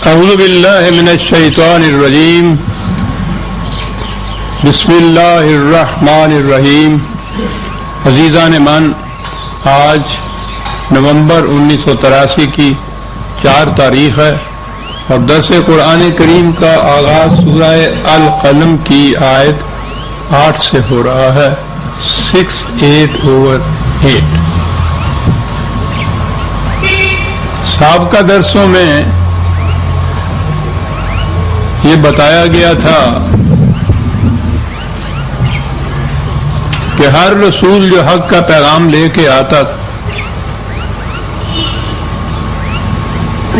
اعوذ باللہ من الشیطان الرجیم بسم اللہ الرحمن الرحیم. عزیزان من، آج نومبر 1983 کی 4 تاریخ ہے اور درس قرآن کریم کا آغاز سورہ القلم کی آیت 8 سے ہو رہا ہے. 6:8 سابقہ درسوں میں یہ بتایا گیا تھا کہ ہر رسول جو حق کا پیغام لے کے آتا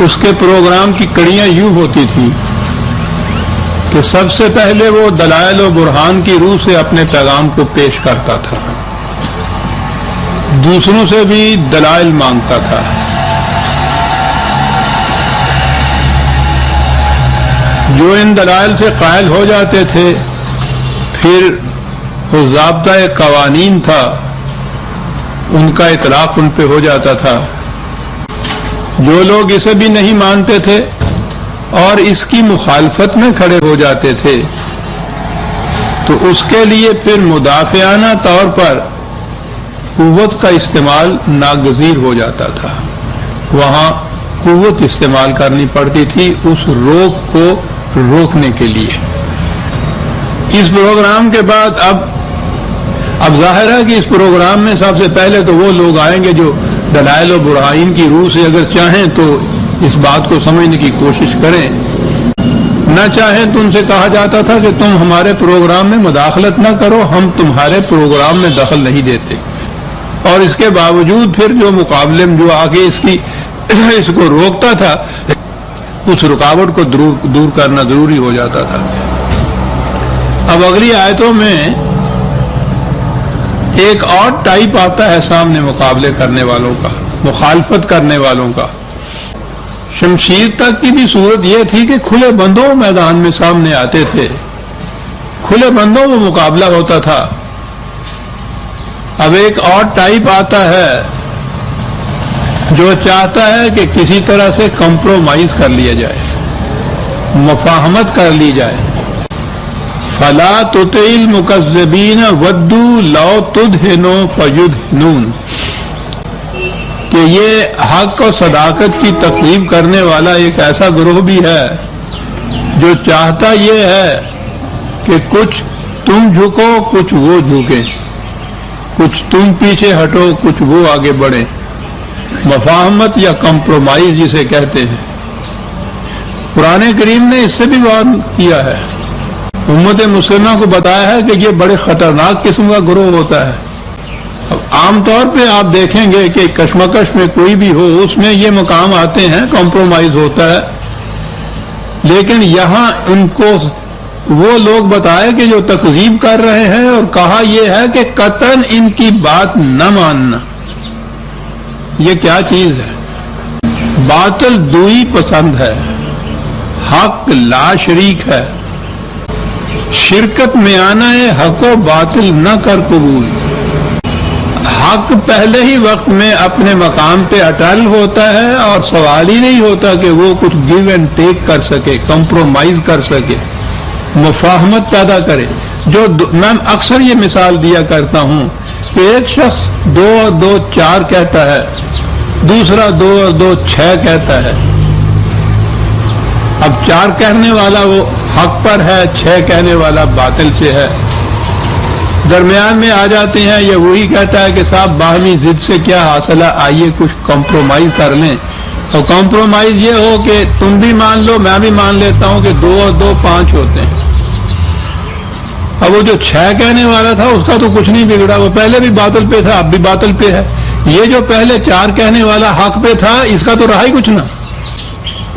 اس کے پروگرام کی کڑیاں یوں ہوتی تھیں کہ سب سے پہلے وہ دلائل و برہان کی روح سے اپنے پیغام کو پیش کرتا تھا، دوسروں سے بھی دلائل مانگتا تھا. جو ان دلائل سے قائل ہو جاتے تھے پھر وہ ضابطۂ قوانین تھا، ان کا اطلاق ان پہ ہو جاتا تھا. جو لوگ اسے بھی نہیں مانتے تھے اور اس کی مخالفت میں کھڑے ہو جاتے تھے تو اس کے لیے پھر مدافعانہ طور پر قوت کا استعمال ناگزیر ہو جاتا تھا. وہاں قوت استعمال کرنی پڑتی تھی اس روک کو روکنے کے لیے. اس پروگرام کے بعد اب ظاہر ہے کہ اس پروگرام میں سب سے پہلے تو وہ لوگ آئیں گے جو دلائل و برہان کی روح سے اگر چاہیں تو اس بات کو سمجھنے کی کوشش کریں، نہ چاہیں تو ان سے کہا جاتا تھا کہ تم ہمارے پروگرام میں مداخلت نہ کرو، ہم تمہارے پروگرام میں دخل نہیں دیتے. اور اس کے باوجود پھر جو مقابلے میں جو آگے اس کو روکتا تھا اس رکاوٹ کو دور کرنا ضروری ہو جاتا تھا. اب اگلی آیتوں میں ایک اور ٹائپ آتا ہے سامنے مقابلے کرنے والوں کا، مخالفت کرنے والوں کا. شمشیر تک کی بھی صورت یہ تھی کہ کھلے بندوں میدان میں سامنے آتے تھے، کھلے بندوں میں مقابلہ ہوتا تھا. اب ایک اور ٹائپ آتا ہے جو چاہتا ہے کہ کسی طرح سے کمپرومائز کر لیا جائے، مفاہمت کر لی جائے. فَلَا تُطِعِ الْمُكَذِّبِينَ وَدُّوا لَوْ تُدْهِنُوا فَيُدْهِنُونَ کہ یہ حق و صداقت کی تقریب کرنے والا ایک ایسا گروہ بھی ہے جو چاہتا یہ ہے کہ کچھ تم جھکو کچھ وہ جھکیں، کچھ تم پیچھے ہٹو کچھ وہ آگے بڑھیں. مفاہمت یا کمپرومائز جسے کہتے ہیں. قرآن کریم نے اس سے بھی بات کیا ہے، امت مسلمہ کو بتایا ہے کہ یہ بڑے خطرناک قسم کا گروہ ہوتا ہے. اب عام طور پہ آپ دیکھیں گے کہ کشمکش میں کوئی بھی ہو اس میں یہ مقام آتے ہیں، کمپرومائز ہوتا ہے. لیکن یہاں ان کو وہ لوگ بتائے کہ جو تکذیب کر رہے ہیں اور کہا یہ ہے کہ قطعاً ان کی بات نہ ماننا. یہ کیا چیز ہے؟ باطل دوئی پسند ہے، حق لا شریک ہے. شرکت میں آنا ہے، حق و باطل نہ کر قبول. حق پہلے ہی وقت میں اپنے مقام پہ اٹل ہوتا ہے اور سوال ہی نہیں ہوتا کہ وہ کچھ گیو اینڈ ٹیک کر سکے، کمپرومائز کر سکے، مفاہمت پیدا کرے. میں اکثر یہ مثال دیا کرتا ہوں کہ ایک شخص 2 اور 2 4 کہتا ہے، دوسرا 2 اور 2 6 کہتا ہے. اب 4 کہنے والا وہ حق پر ہے، 6 کہنے والا باطل سے ہے. درمیان میں آ جاتے ہیں، یہ وہی کہتا ہے کہ صاحب باہمی ضد سے کیا حاصل ہے، آئیے کچھ کمپرومائز کر لیں. اور کمپرومائز یہ ہو کہ تم بھی مان لو میں بھی مان لیتا ہوں کہ 2 اور 2 5 ہوتے ہیں. اب وہ جو 6 کہنے والا تھا اس کا تو کچھ نہیں بگڑا، وہ پہلے بھی باطل پہ تھا اب بھی باطل پہ ہے. یہ جو پہلے 4 کہنے والا حق پہ تھا اس کا تو رہا ہی کچھ نہ.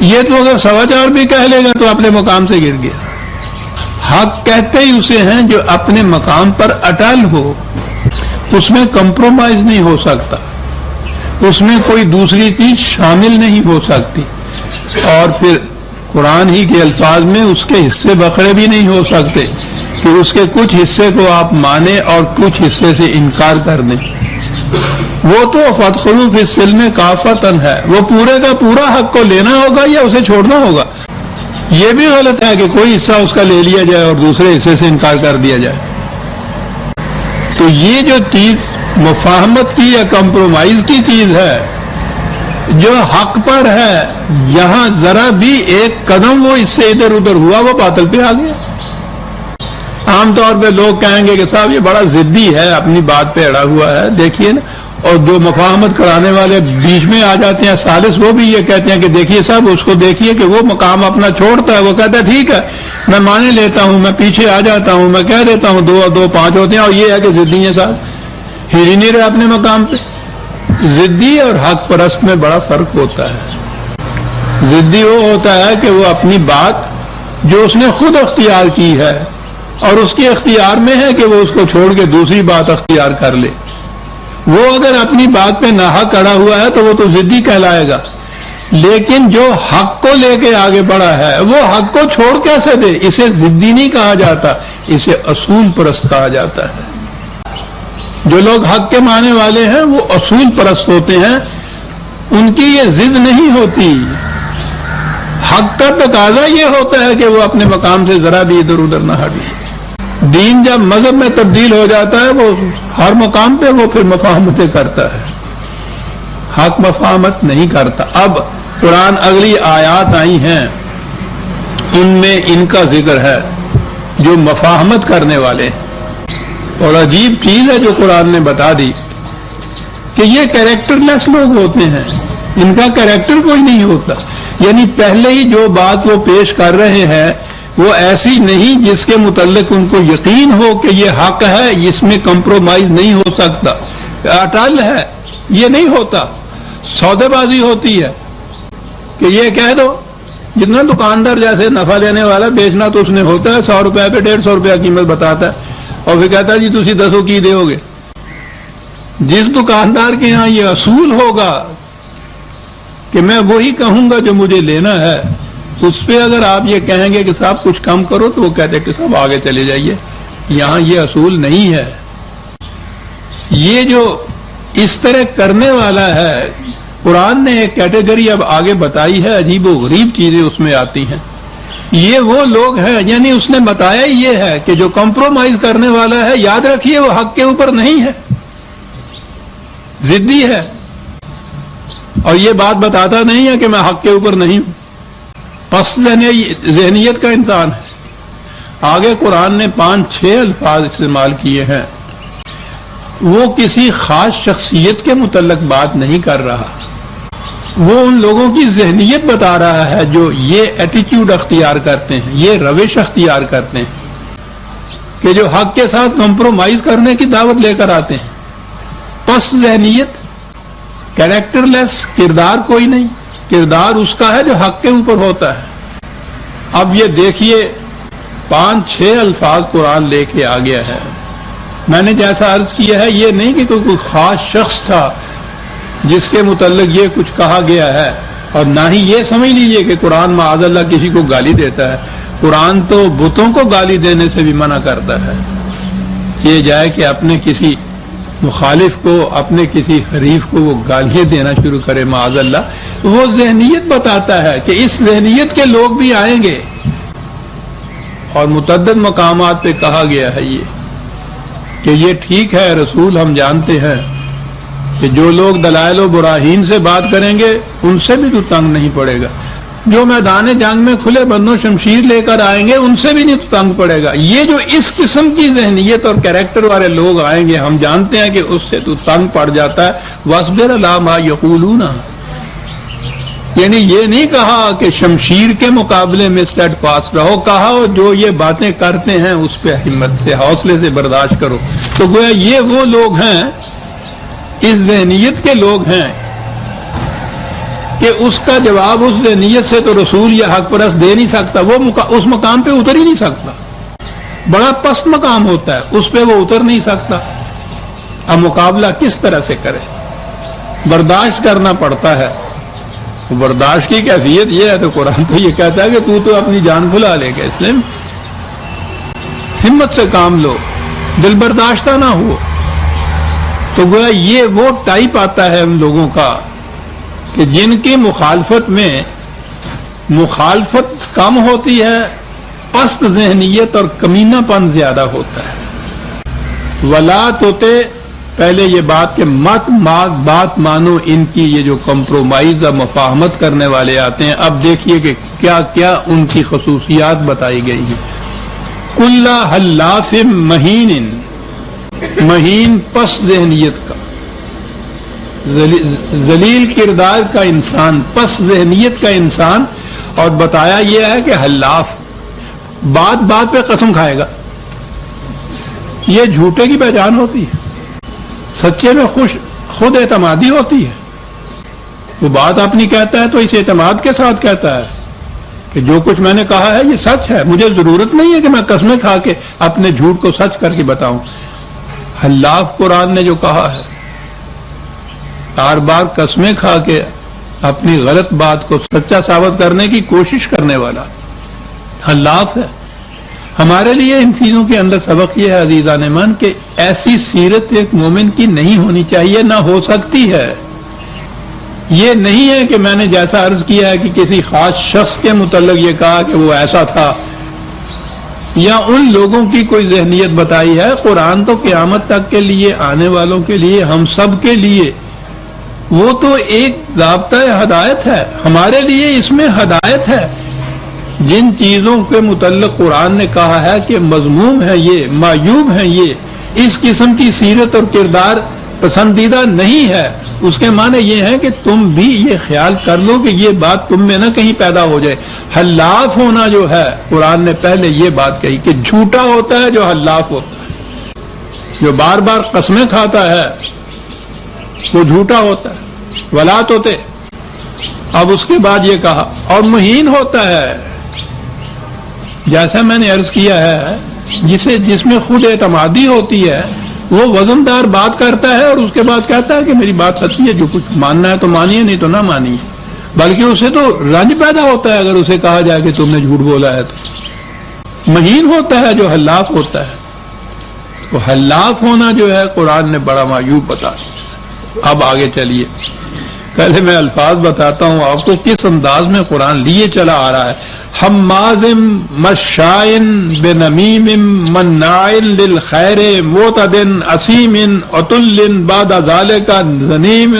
یہ تو اگر 4.25 بھی کہہ لے گا تو اپنے مقام سے گر گیا. حق کہتے ہی اسے ہیں جو اپنے مقام پر اٹل ہو، اس میں کمپرومائز نہیں ہو سکتا، اس میں کوئی دوسری چیز شامل نہیں ہو سکتی. اور پھر قرآن ہی کے الفاظ میں اس کے حصے بکھرے بھی نہیں ہو سکتے کہ اس کے کچھ حصے کو آپ مانیں اور کچھ حصے سے انکار کر دیں. وہ تو فادخلوا فی السلم کافۃ ہے، وہ پورے کا پورا حق کو لینا ہوگا یا اسے چھوڑنا ہوگا۔ یہ بھی غلط ہے کہ کوئی حصہ اس کا لے لیا جائے اور دوسرے حصے سے انکار کر دیا جائے۔ تو یہ جو چیز مفاہمت کی یا کمپرومائز کی چیز ہے، جو حق پر ہے، یہاں ذرا بھی ایک قدم وہ اس سے ادھر ادھر ہوا وہ باطل پہ آ گیا۔ عام طور پہ لوگ کہیں گے کہ صاحب یہ بڑا ضدی ہے، اپنی بات پہ اڑا ہوا ہے، دیکھیے نا۔ اور جو مفاہمت کرانے والے بیچ میں آ جاتے ہیں ثالث، وہ بھی یہ کہتے ہیں کہ دیکھیے صاحب اس کو دیکھیے کہ وہ مقام اپنا چھوڑتا ہے، وہ کہتا ہے ٹھیک ہے میں مانے لیتا ہوں، میں پیچھے آ جاتا ہوں، میں کہہ دیتا ہوں 2 اور 2 5 ہوتے ہیں، اور یہ ہے کہ ضدی ہیں صاحب، ہل ہی نہیں رہے اپنے مقام پہ۔ ضدی اور حق پرست میں بڑا فرق ہوتا ہے۔ ضدی وہ ہوتا ہے کہ وہ اپنی بات جو اس نے خود اختیار کی ہے اور اس کے اختیار میں ہے کہ وہ اس کو چھوڑ کے دوسری بات اختیار کر لے، وہ اگر اپنی بات پہ ناحق اڑا ہوا ہے تو وہ تو ضدی کہلائے گا۔ لیکن جو حق کو لے کے آگے بڑھا ہے وہ حق کو چھوڑ کیسے دے؟ اسے ضدی نہیں کہا جاتا، اسے اصول پرست کہا جاتا ہے۔ جو لوگ حق کے ماننے والے ہیں وہ اصول پرست ہوتے ہیں، ان کی یہ ضد نہیں ہوتی۔ حق کا تقاضا یہ ہوتا ہے کہ وہ اپنے مقام سے ذرا بھی ادھر ادھر نہ ہٹے۔ دین جب مذہب میں تبدیل ہو جاتا ہے وہ ہر مقام پہ وہ پھر مفاہمتیں کرتا ہے، حق مفاہمت نہیں کرتا۔ اب قرآن اگلی آیات آئی ہیں ان میں ان کا ذکر ہے جو مفاہمت کرنے والے ہیں، اور عجیب چیز ہے جو قرآن نے بتا دی کہ یہ کیریکٹر لیس لوگ ہوتے ہیں، ان کا کیریکٹر کوئی نہیں ہوتا۔ یعنی پہلے ہی جو بات وہ پیش کر رہے ہیں وہ ایسی نہیں جس کے متعلق ان کو یقین ہو کہ یہ حق ہے، اس میں کمپرومائز نہیں ہو سکتا، اٹل ہے، یہ نہیں ہوتا۔ سودے بازی ہوتی ہے کہ یہ کہہ دو، جتنا دکاندار جیسے نفع لینے والا بیچنا تو اس نے ہوتا ہے، 100 روپے پہ 150 روپیہ قیمت بتاتا ہے اور پھر کہتا ہے جی تسی 10 کی دے ہوگے۔ جس دکاندار کے ہاں یہ اصول ہوگا کہ میں وہی کہوں گا جو مجھے لینا ہے، اس پہ اگر آپ یہ کہیں گے کہ صاحب کچھ کم کرو تو وہ کہتے ہیں کہ صاحب آگے چلے جائیے، یہاں یہ اصول نہیں ہے۔ یہ جو اس طرح کرنے والا ہے، قرآن نے ایک کیٹیگری اب آگے بتائی ہے، عجیب و غریب چیزیں اس میں آتی ہیں۔ یہ وہ لوگ ہیں، یعنی اس نے بتایا یہ ہے کہ جو کمپرومائز کرنے والا ہے، یاد رکھیے وہ حق کے اوپر نہیں ہے، ضدی ہے، اور یہ بات بتاتا نہیں ہے کہ میں حق کے اوپر نہیں ہوں، پس ذہنیت کا انسان ہے۔ آگے قرآن نے 5-6 الفاظ استعمال کیے ہیں، وہ کسی خاص شخصیت کے متعلق بات نہیں کر رہا، وہ ان لوگوں کی ذہنیت بتا رہا ہے جو یہ ایٹیٹیوڈ اختیار کرتے ہیں، یہ روش اختیار کرتے ہیں کہ جو حق کے ساتھ کمپرومائز کرنے کی دعوت لے کر آتے ہیں۔ پس ذہنیت، کیریکٹر لیس، کردار کوئی نہیں، کردار اس کا ہے جو حق کے اوپر ہوتا ہے۔ اب یہ دیکھیے 5-6 الفاظ قرآن لے کے آ گیا ہے۔ میں نے جیسا عرض کیا ہے یہ نہیں کہ کوئی خاص شخص تھا جس کے متعلق یہ کچھ کہا گیا ہے، اور نہ ہی یہ سمجھ لیجئے کہ قرآن معاذ اللہ کسی کو گالی دیتا ہے۔ قرآن تو بتوں کو گالی دینے سے بھی منع کرتا ہے، یہ جائے کہ اپنے کسی مخالف کو، اپنے کسی حریف کو وہ گالیاں دینا شروع کرے معاذ اللہ۔ وہ ذہنیت بتاتا ہے کہ اس ذہنیت کے لوگ بھی آئیں گے، اور متعدد مقامات پہ کہا گیا ہے یہ کہ یہ ٹھیک ہے رسول، ہم جانتے ہیں کہ جو لوگ دلائل و براہین سے بات کریں گے ان سے بھی تو تنگ نہیں پڑے گا، جو میدان جنگ میں کھلے بندوں شمشیر لے کر آئیں گے ان سے بھی نہیں تو تنگ پڑے گا۔ یہ جو اس قسم کی ذہنیت اور کیریکٹر والے لوگ آئیں گے، ہم جانتے ہیں کہ اس سے تو تنگ پڑ جاتا ہے۔ وَاصْبِرْ عَلَىٰ مَا يَقُولُونَ، یعنی یہ نہیں کہا کہ شمشیر کے مقابلے میں اسٹیڈ پاس رہو، کہا جو یہ باتیں کرتے ہیں اس پہ ہمت سے، حوصلے سے برداشت کرو۔ تو گویا یہ وہ لوگ ہیں، اس ذہنیت کے لوگ ہیں کہ اس کا جواب اس ذہنیت سے تو رسول یا حق پرست دے نہیں سکتا، وہ اس مقام پہ اتر ہی نہیں سکتا، بڑا پست مقام ہوتا ہے، اس پہ وہ اتر نہیں سکتا۔ اب مقابلہ کس طرح سے کرے؟ برداشت کرنا پڑتا ہے۔ برداشت کی کیفیت یہ ہے تو قرآن تو یہ کہتا ہے کہ تو اپنی جان بھلا لے گا، اس لیے ہمت سے کام لو، دل برداشتہ نہ ہو۔ تو گویا یہ وہ ٹائپ آتا ہے ان لوگوں کا کہ جن کی مخالفت میں مخالفت کم ہوتی ہے، پست ذہنیت اور کمینہ پن زیادہ ہوتا ہے۔ ولا توتے، پہلے یہ بات کہ مت بات مانو ان کی، یہ جو کمپرومائز اور مفاہمت کرنے والے آتے ہیں، اب دیکھیے کہ کیا کیا ان کی خصوصیات بتائی گئی ہیں۔ کل حلاف مہین، مہین پست ذہنیت کا، ذلیل کردار کا انسان، پست ذہنیت کا انسان، اور بتایا یہ ہے کہ حلاف، بات بات پہ قسم کھائے گا، یہ جھوٹے کی پہچان ہوتی ہے۔ سچے میں خود اعتمادی ہوتی ہے، وہ بات اپنی کہتا ہے تو اس اعتماد کے ساتھ کہتا ہے کہ جو کچھ میں نے کہا ہے یہ سچ ہے، مجھے ضرورت نہیں ہے کہ میں قسمیں کھا کے اپنے جھوٹ کو سچ کر کے بتاؤں۔ حلاف قرآن نے جو کہا ہے، بار بار قسمیں کھا کے اپنی غلط بات کو سچا ثابت کرنے کی کوشش کرنے والا حلاف ہے۔ ہمارے لیے ان چیزوں کے اندر سبق یہ ہے عزیزان من کہ ایسی سیرت ایک مومن کی نہیں ہونی چاہیے، نہ ہو سکتی ہے۔ یہ نہیں ہے کہ میں نے جیسا عرض کیا ہے کہ کسی خاص شخص کے متعلق یہ کہا کہ وہ ایسا تھا، یا ان لوگوں کی کوئی ذہنیت بتائی ہے۔ قرآن تو قیامت تک کے لیے، آنے والوں کے لیے، ہم سب کے لیے وہ تو ایک ضابطۂ ہدایت ہے۔ ہمارے لیے اس میں ہدایت ہے۔ جن چیزوں کے متعلق قرآن نے کہا ہے کہ مذموم ہے، یہ معیوب ہے، یہ اس قسم کی سیرت اور کردار پسندیدہ نہیں ہے، اس کے معنی یہ ہے کہ تم بھی یہ خیال کر لو کہ یہ بات تم میں نہ کہیں پیدا ہو جائے۔ حلاف ہونا جو ہے، قرآن نے پہلے یہ بات کہی کہ جھوٹا ہوتا ہے جو حلاف ہوتا ہے، جو بار بار قسمیں کھاتا ہے وہ جھوٹا ہوتا ہے۔ ولا توتے، اب اس کے بعد یہ کہا، اور مہین ہوتا ہے، جیسا میں نے عرض کیا ہے، جس میں خود اعتمادی ہوتی ہے، وہ وزن دار بات کرتا ہے اور اس کے بعد کہتا ہے کہ میری بات سچی ہے، جو کچھ ماننا ہے تو مانیے، نہیں تو نہ مانیے، بلکہ اسے تو رنج پیدا ہوتا ہے اگر اسے کہا جائے کہ تم نے جھوٹ بولا ہے تو۔ مہین ہوتا ہے جو حلاف ہوتا ہے، وہ حلاف ہونا جو ہے قرآن نے بڑا معیوب بتا دیا۔ اب آگے چلیے، پہلے میں الفاظ بتاتا ہوں آپ کو کس انداز میں قرآن لیے چلا آ رہا ہے۔ حماز مشاء بنمیم مناع للخیر معتد اثیم عتل بعد ذلک زنیم۔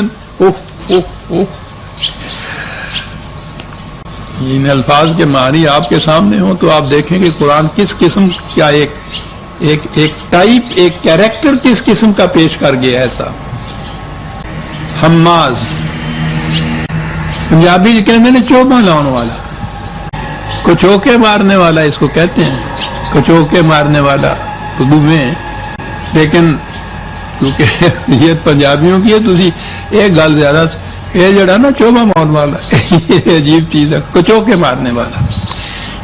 ان الفاظ کے معنی آپ کے سامنے ہوں تو آپ دیکھیں کہ قرآن کس قسم کا ایک ٹائپ، ایک کیریکٹر کس قسم کا پیش کر گیا ایسا۔ حماز، پنجابی کہتے ہیں چوبا لاؤن والا، کچوکے مارنے والا اس کو کہتے ہیں، کچوکے مارنے والا اردو میں، لیکن کیونکہ یہ پنجابیوں کی ہے تو ایک گل زیادہ، یہ جڑا نا چوبا مارنے والا یہ عجیب چیز ہے، کچوکے مارنے والا۔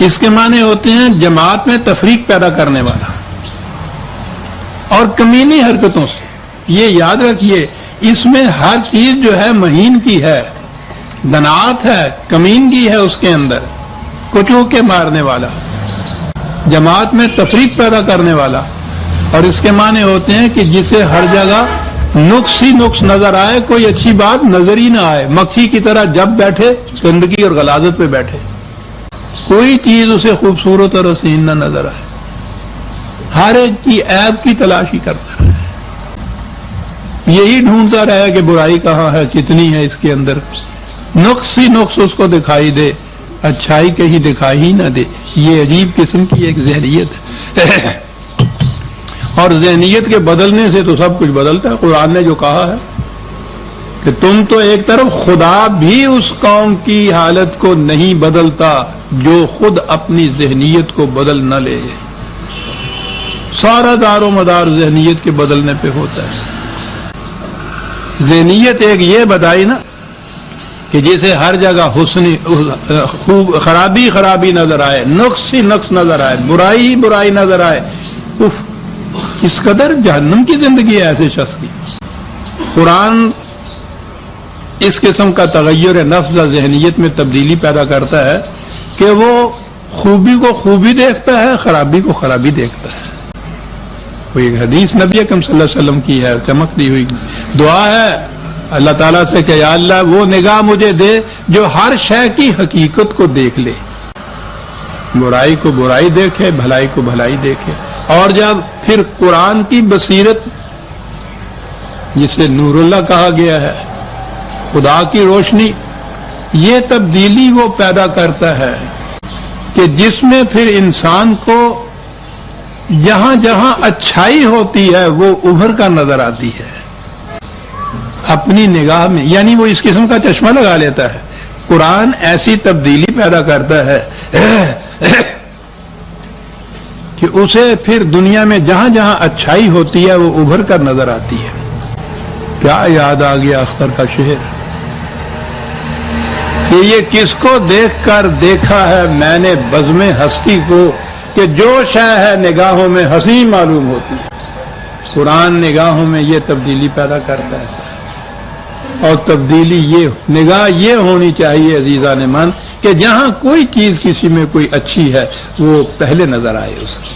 اس کے معنی ہوتے ہیں جماعت میں تفریق پیدا کرنے والا اور کمینی حرکتوں سے۔ یہ یاد رکھیے، اس میں ہر چیز جو ہے مہین کی ہے، دنات ہے، کمینگی ہے اس کے اندر۔ کچوکے مارنے والا، جماعت میں تفریق پیدا کرنے والا، اور اس کے معنی ہوتے ہیں کہ جسے ہر جگہ نقص ہی نقص نظر آئے، کوئی اچھی بات نظر ہی نہ آئے، مکھی کی طرح جب بیٹھے گندگی اور غلاظت پہ بیٹھے، کوئی چیز اسے خوبصورت اور حسین نہ نظر آئے، ہر ایک کی عیب کی تلاشی کرتا رہے، یہی ڈھونڈتا رہے کہ برائی کہاں ہے، کتنی ہے اس کے اندر، نقص ہی نقص اس کو دکھائی دے، اچھائی کہیں دکھائی ہی نہ دے۔ یہ عجیب قسم کی ایک ذہنیت ہے اور ذہنیت کے بدلنے سے تو سب کچھ بدلتا ہے۔ قرآن نے جو کہا ہے کہ تم تو ایک طرف، خدا بھی اس قوم کی حالت کو نہیں بدلتا جو خود اپنی ذہنیت کو بدل نہ لے، سارا دار و مدار ذہنیت کے بدلنے پہ ہوتا ہے۔ ذہنیت ایک یہ بتائی نا کہ جسے ہر جگہ خوب خرابی نظر آئے، نقص ہی نقص نظر آئے، برائی ہی برائی نظر آئے، کس قدر جہنم کی زندگی ہے ایسے شخص کی۔ قرآن اس قسم کا تغیر نفس و ذہنیت میں تبدیلی پیدا کرتا ہے کہ وہ خوبی کو خوبی دیکھتا ہے، خرابی کو خرابی دیکھتا ہے۔ کوئی ایک حدیث نبی اکرم صلی اللہ علیہ وسلم کی ہے، چمک دی ہوئی دعا ہے اللہ تعالیٰ سے کہ یا اللہ وہ نگاہ مجھے دے جو ہر شے کی حقیقت کو دیکھ لے، برائی کو برائی دیکھے، بھلائی کو بھلائی دیکھے. اور جب پھر قرآن کی بصیرت جسے نور اللہ کہا گیا ہے، خدا کی روشنی، یہ تبدیلی وہ پیدا کرتا ہے کہ جس میں پھر انسان کو جہاں جہاں اچھائی ہوتی ہے وہ ابھر کر نظر آتی ہے اپنی نگاہ میں، یعنی وہ اس قسم کا چشمہ لگا لیتا ہے. قرآن ایسی تبدیلی پیدا کرتا ہے کہ اسے پھر دنیا میں جہاں جہاں اچھائی ہوتی ہے وہ ابھر کر نظر آتی ہے. کیا یاد آ گیا اختر کا شعر کہ یہ کس کو دیکھ کر دیکھا ہے میں نے بزم ہستی کو، کہ جو شے ہے نگاہوں میں حسین معلوم ہوتی ہے. قرآن نگاہوں میں یہ تبدیلی پیدا کرتا ہے، اور تبدیلی یہ نگاہ یہ ہونی چاہیے عزیزان من کہ جہاں کوئی چیز کسی میں کوئی اچھی ہے وہ پہلے نظر آئے اس کی.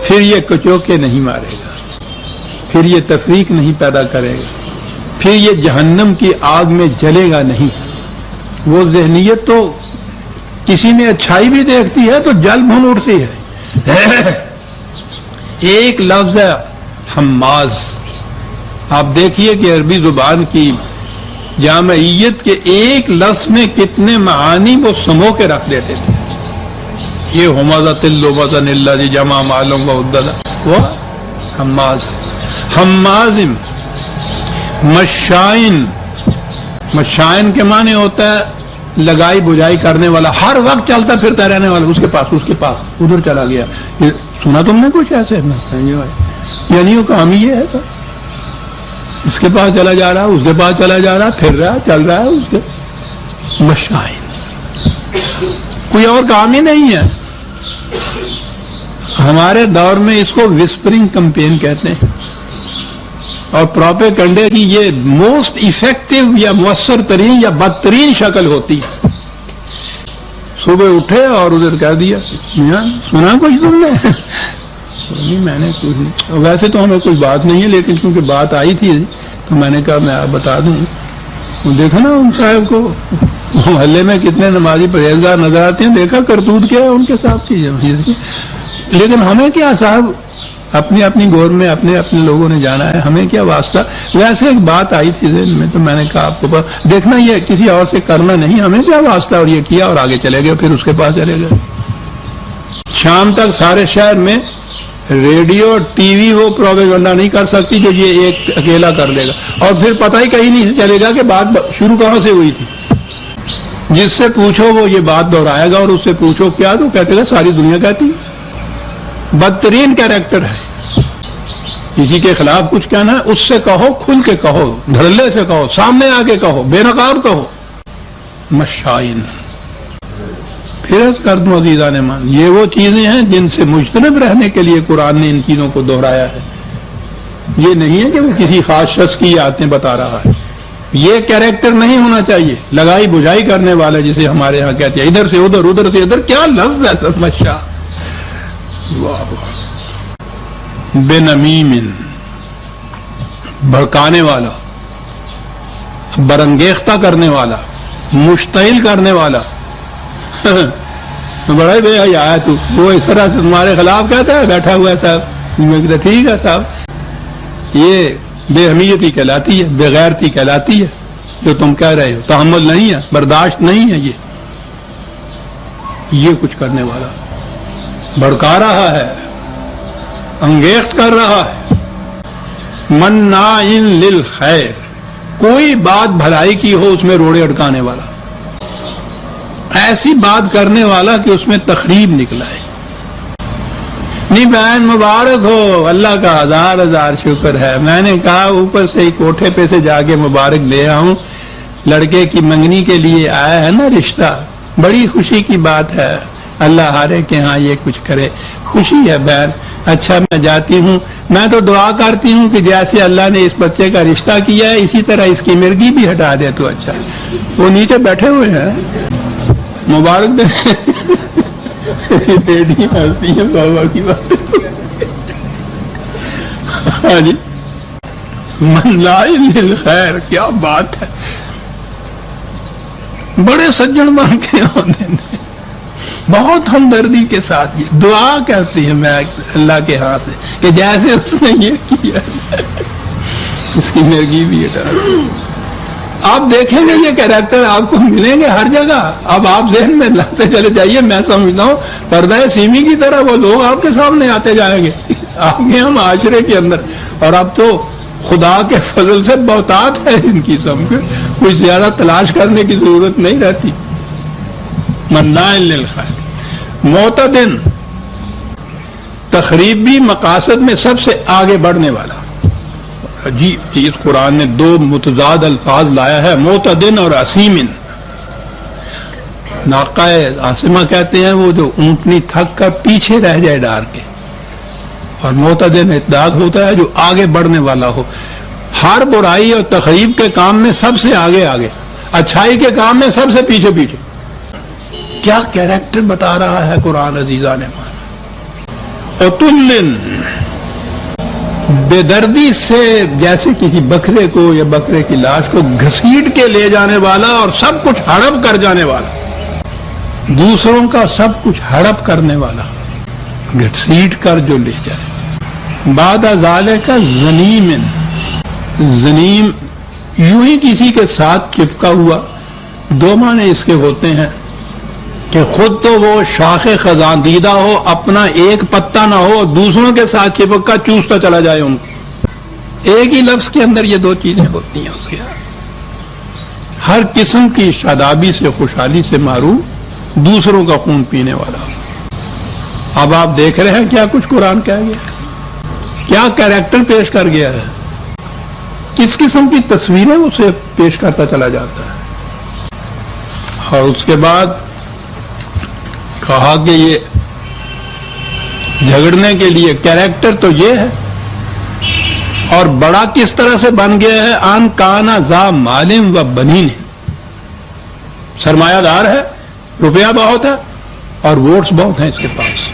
پھر یہ کچوکے نہیں مارے گا، پھر یہ تفریق نہیں پیدا کرے گا، پھر یہ جہنم کی آگ میں جلے گا نہیں. وہ ذہنیت تو کسی میں اچھائی بھی دیکھتی ہے تو جل بھن اٹھتی ہے. ایک لفظ ہے حماز. آپ دیکھیے کہ عربی زبان کی جامعیت کے ایک لفظ میں کتنے معانی وہ سمو کے رکھ دیتے تھے. یہ حمازۃ اللبۃ اللہ جمع معلوم و عددہ، وہ حماز. حمازم مشائن، مشائن کے معنی ہوتا ہے لگائی بجائی کرنے والا، ہر وقت چلتا پھرتا رہنے والا. اس کے پاس ادھر چلا گیا. سنا تم نے کچھ ایسے؟ یعنی وہ کام ہی یہ ہے تو اس کے پاس چلا جا رہا، اس کے پاس چلا جا رہا، پھر رہا، چل رہا ہے اس کے. مشائن کوئی اور کام ہی نہیں ہے. ہمارے دور میں اس کو وسپرنگ کمپین کہتے ہیں، اور پروپیگنڈے کی یہ موسٹ افیکٹو یا مؤثر ترین یا بدترین شکل ہوتی ہے. صبح اٹھے اور ادھر کہہ دیا سنا کچھ تم نے؟ نہیں میں نے کچھ، ویسے تو ہمیں کوئی بات نہیں ہے لیکن کیونکہ بات آئی تھی تو میں نے کہا میں آپ بتا دوں. دیکھا نا ان صاحب کو محلے میں کتنے نمازی پرہیزگار نظر آتے ہیں، دیکھا کرتوت کیا ہے ان کے ساتھ کی. لیکن ہمیں کیا صاحب، اپنی اپنی گور میں اپنے اپنے لوگوں نے جانا ہے، ہمیں کیا واسطہ. ویسے ایک بات آئی تھی ذہن میں تو میں نے کہا آپ کو دیکھنا یہ کسی اور سے کرنا نہیں، ہمیں کیا واسطہ. اور یہ کیا اور آگے چلے گئے، پھر اس کے پاس چلے گئے. شام تک سارے شہر میں ریڈیو ٹی وی وہ پروپیگنڈا نہیں کر سکتی جو یہ ایک اکیلا کر دے گا. اور پھر پتہ ہی کہیں نہیں چلے گا کہ بات شروع کہاں سے ہوئی تھی. جس سے پوچھو وہ یہ بات دہرائے گا، اور اس سے پوچھو کیا تو کہتے گا ساری دنیا کہتی. بدترین کیریکٹر ہے. کسی کے خلاف کچھ کہنا ہے اس سے کہو، کھل کے کہو، دھڑلے سے کہو، سامنے آ کے کہو، بے نقاب کہو. مشائن. پھر کر دوں عزیزان مان، یہ وہ چیزیں ہیں جن سے مجتنب رہنے کے لیے قرآن نے ان چیزوں کو دہرایا ہے. یہ نہیں ہے کہ وہ کسی خاص شخص کی آیتیں بتا رہا ہے. یہ کیریکٹر نہیں ہونا چاہیے لگائی بجائی کرنے والا جسے ہمارے ہاں کہتے ہیں ادھر سے ادھر، ادھر سے ادھر. کیا لفظ ہے مشا. بے نمیم، بھڑکانے والا، برانگیختہ کرنے والا، مشتعل کرنے والا. بڑا ہی بے حیا ہے تو. وہ اس طرح سے تمہارے خلاف کہتا ہے بیٹھا ہوا ہے صاحب. میں کہتا ٹھیک ہے صاحب، یہ بے حمیتی کہلاتی ہے، بے غیرتی کہلاتی ہے جو تم کہہ رہے ہو. تحمل نہیں ہے، برداشت نہیں ہے. یہ کچھ کرنے والا بھڑکا رہا ہے، انگیخت کر رہا ہے. مناع للخیر، کوئی بات بھلائی کی ہو اس میں روڑے اٹکانے والا، ایسی بات کرنے والا کہ اس میں تخریب نکلا ہے. نہیں بہن مبارک ہو، اللہ کا ہزار ہزار شکر ہے. میں نے کہا اوپر سے ہی کوٹھے پہ سے جا کے مبارک دے آؤں، لڑکے کی منگنی کے لیے آیا ہے نا رشتہ. بڑی خوشی کی بات ہے، اللہ ہارے کہ ہاں یہ کچھ کرے. خوشی ہے بہن. اچھا میں جاتی ہوں. میں تو دعا کرتی ہوں کہ جیسے اللہ نے اس بچے کا رشتہ کیا ہے اسی طرح اس کی مرگی بھی ہٹا دے تو اچھا. وہ نیچے بیٹھے ہوئے ہیں، مبارک دے. بیٹی ہنستی ہے بابا کی بات. ہاں جی، من لائی للخیر، کیا بات ہے، بڑے سجن بن کے ہوتے ہیں، بہت ہمدردی کے ساتھ یہ دعا کرتی ہے میں اللہ کے ہاں سے کہ جیسے اس نے یہ کیا اس کی مرگی بھی ہٹا۔ آپ دیکھیں گے یہ کیریکٹر آپ کو ملیں گے ہر جگہ، اب آپ ذہن میں لاتے چلے جائیے۔ میں سمجھتا ہوں پردہ سیمی کی طرح وہ لوگ آپ کے سامنے آتے جائیں گے آپ کے ہم معاشرے کے اندر، اور اب تو خدا کے فضل سے بہتات ہے ان کی، سب کے کچھ زیادہ تلاش کرنے کی ضرورت نہیں رہتی۔ مناع للخیر، معتدن، تخریبی مقاصد میں سب سے آگے بڑھنے والا۔ عجیب چیز، قرآن نے دو متضاد الفاظ لایا ہے، معتدن اور اسیمن۔ ناقہ عاصمہ کہتے ہیں وہ جو اونٹنی تھک کر پیچھے رہ جائے ڈار کے، اور معتدن اعتداد ہوتا ہے جو آگے بڑھنے والا ہو، ہر برائی اور تخریب کے کام میں سب سے آگے آگے، اچھائی کے کام میں سب سے پیچھے پیچھے۔ کیا کیریکٹر بتا رہا ہے قرآن عزیزہ نے مانا۔ عتلن، بے دردی سے جیسے کسی بکرے کو یا بکرے کی لاش کو گھسیٹ کے لے جانے والا اور سب کچھ ہڑپ کر جانے والا، دوسروں کا سب کچھ ہڑپ کرنے والا، گھسیٹ کر جو لے جائے۔ بعد ذالک زنیم، زنیم یوں ہی کسی کے ساتھ چپکا ہوا، دو معنی اس کے ہوتے ہیں کہ خود تو وہ شاخ خزاندیدہ ہو، اپنا ایک پتا نہ ہو، دوسروں کے ساتھ چپک کر چوستا چلا جائے ان کو۔ ایک ہی لفظ کے اندر یہ دو چیزیں ہوتی ہیں اس کے، ہر قسم کی شادابی سے، خوشحالی سے محروم، دوسروں کا خون پینے والا۔ اب آپ دیکھ رہے ہیں کیا کچھ قرآن کہہ گیا، کیا کیریکٹر پیش کر گیا ہے، کس قسم کی تصویریں اسے پیش کرتا چلا جاتا ہے۔ اور اس کے بعد کہا کہ یہ جھگڑنے کے لیے کیریکٹر تو یہ ہے، اور بڑا کس طرح سے بن گیا ہے، ان کانا ذا مالم و بنین، سرمایہ دار ہے، روپیہ بہت ہے اور ووٹس بہت ہیں اس کے پاس۔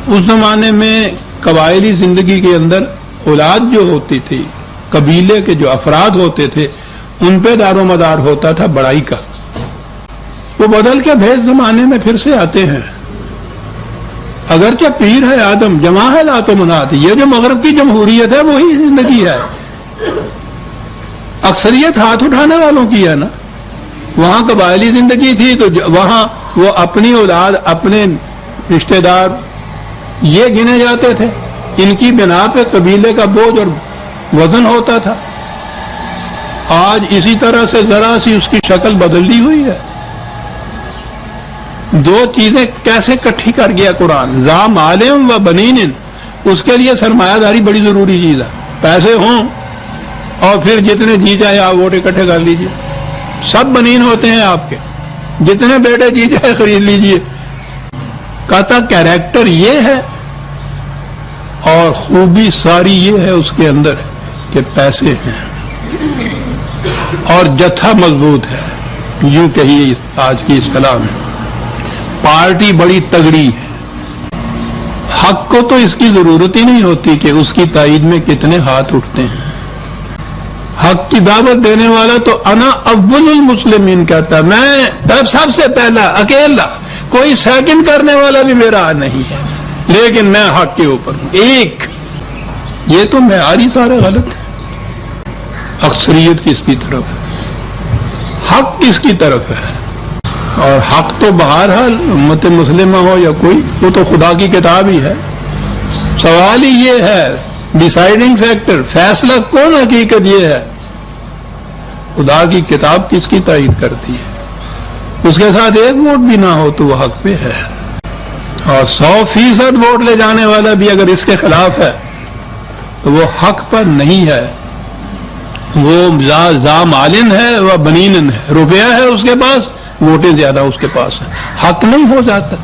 اس زمانے میں قبائلی زندگی کے اندر اولاد جو ہوتی تھی، قبیلے کے جو افراد ہوتے تھے، ان پہ دار و مدار ہوتا تھا بڑائی کا۔ وہ بدل کے بھیس زمانے میں پھر سے آتے ہیں، اگرچہ پیر ہے آدم، جمع ہے لات و منات، یہ جو مغرب کی جمہوریت ہے وہی زندگی ہے، اکثریت ہاتھ اٹھانے والوں کی ہے نا۔ وہاں قبائلی زندگی تھی تو وہاں وہ اپنی اولاد، اپنے رشتہ دار یہ گنے جاتے تھے، ان کی بنا پہ قبیلے کا بوجھ اور وزن ہوتا تھا۔ آج اسی طرح سے ذرا سی اس کی شکل بدل دی ہوئی ہے۔ دو چیزیں کیسے اکٹھی کر گیا قرآن، ذا مالم و بنین، اس کے لیے سرمایہ داری بڑی ضروری چیز ہے، پیسے ہوں اور پھر جتنے جی چاہے آپ ووٹ اکٹھے کر لیجئے، سب بنین ہوتے ہیں آپ کے، جتنے بیٹے جی چاہے خرید لیجئے۔ کہتا کیریکٹر یہ ہے اور خوبی ساری یہ ہے اس کے اندر کہ پیسے ہیں اور جتھا مضبوط ہے، یوں کہیے آج کی اصطلاح میں پارٹی بڑی تگڑی ہے۔ حق کو تو اس کی ضرورت ہی نہیں ہوتی کہ اس کی تائید میں کتنے ہاتھ اٹھتے ہیں۔ حق کی دعوت دینے والا تو انا اول المسلمین کہتا ہے، میں سب سے پہلا اکیلا، کوئی سیکنڈ کرنے والا بھی میرا نہیں ہے، لیکن میں حق کے اوپر ہوں ایک۔ یہ تو معیاری سارے غلط ہے۔ اکثریت کس کی طرف ہے، حق کس کی طرف ہے، اور حق تو بہرحال امت مسلمہ ہو یا کوئی، وہ تو خدا کی کتاب ہی ہے۔ سوال ہی یہ ہے، ڈیسائیڈنگ فیکٹر، فیصلہ کون حقیقت یہ ہے، خدا کی کتاب کس کی تائید کرتی ہے، اس کے ساتھ ایک ووٹ بھی نہ ہو تو وہ حق پہ ہے، اور 100% ووٹ لے جانے والا بھی اگر اس کے خلاف ہے تو وہ حق پر نہیں ہے، وہ ذا مالن ہے، وہ بنین ہے، روپیہ ہے اس کے پاس، ووٹیں زیادہ اس کے پاس ہیں، حق نہیں ہو جاتا۔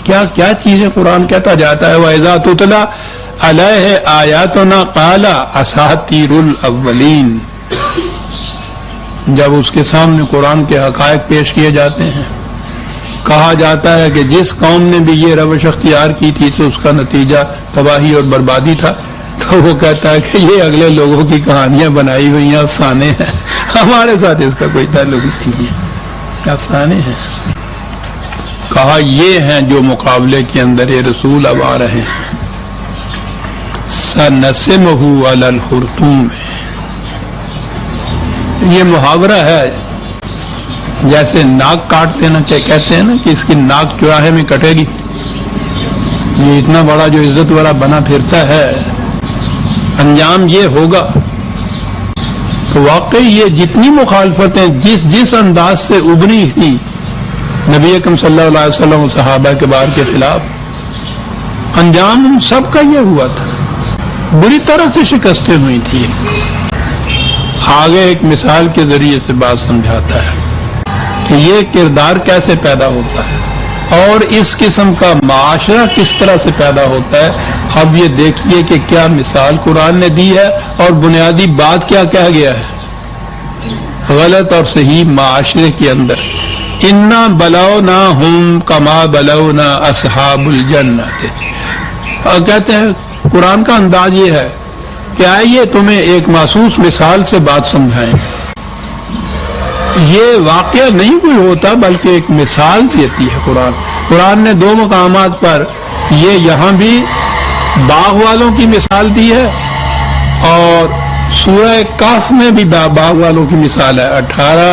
کیا کیا چیزیں قرآن کہتا جاتا ہے، وَإِذَا تُتْلَىٰ عَلَيْهِ آيَاتُنَا قَالَ أَسَاطِيرُ الْأَوَّلِينَ، جب اس کے سامنے قرآن کے حقائق پیش کیے جاتے ہیں، کہا جاتا ہے کہ جس قوم نے بھی یہ روش اختیار کی تھی تو اس کا نتیجہ تباہی اور بربادی تھا، تو وہ کہتا ہے کہ یہ اگلے لوگوں کی کہانیاں بنائی ہوئی ہیں، افسانے ہیں، ہمارے ساتھ اس کا کوئی تعلق نہیں ہے، افسانے ہیں۔ کہا یہ ہیں جو مقابلے کے اندر یہ رسول اب آ رہے ہیں۔ سَنَسِمُهُ عَلَى الْخُرْطُومِ، یہ محاورہ ہے، جیسے ناک کاٹ دینا کہتے ہیں نا کہ اس کی ناک چوراہے میں کٹے گی، یہ اتنا بڑا جو عزت والا بنا پھرتا ہے، انجام یہ ہوگا۔ تو واقعی یہ جتنی مخالفتیں جس انداز سے ابری تھی نبی اکرم صلی اللہ علیہ وسلم و صحابہ کے بار کے خلاف، انجام ان سب کا یہ ہوا تھا، بری طرح سے شکستیں ہوئی تھی۔ آگے ایک مثال کے ذریعے سے بات سمجھاتا ہے کہ یہ کردار کیسے پیدا ہوتا ہے اور اس قسم کا معاشرہ کس طرح سے پیدا ہوتا ہے۔ اب یہ دیکھیے کہ کیا مثال قرآن نے دی ہے اور بنیادی بات کیا کہہ گیا ہے غلط اور صحیح معاشرے کے اندر۔ اِنَّا بَلَوْنَاهُمْ كَمَا بَلَوْنَا أَصْحَابُ الْجَنَّةِ، اور کہتے ہیں قرآن کا انداز یہ ہے کہ آئیے تمہیں ایک محسوس مثال سے بات سمجھائیں۔ یہ واقعہ نہیں کوئی ہوتا بلکہ ایک مثال دیتی ہے قرآن نے دو مقامات پر، یہ یہاں بھی باغ والوں کی مثال دی ہے اور سورہ کہف میں بھی باغ والوں کی مثال ہے، 18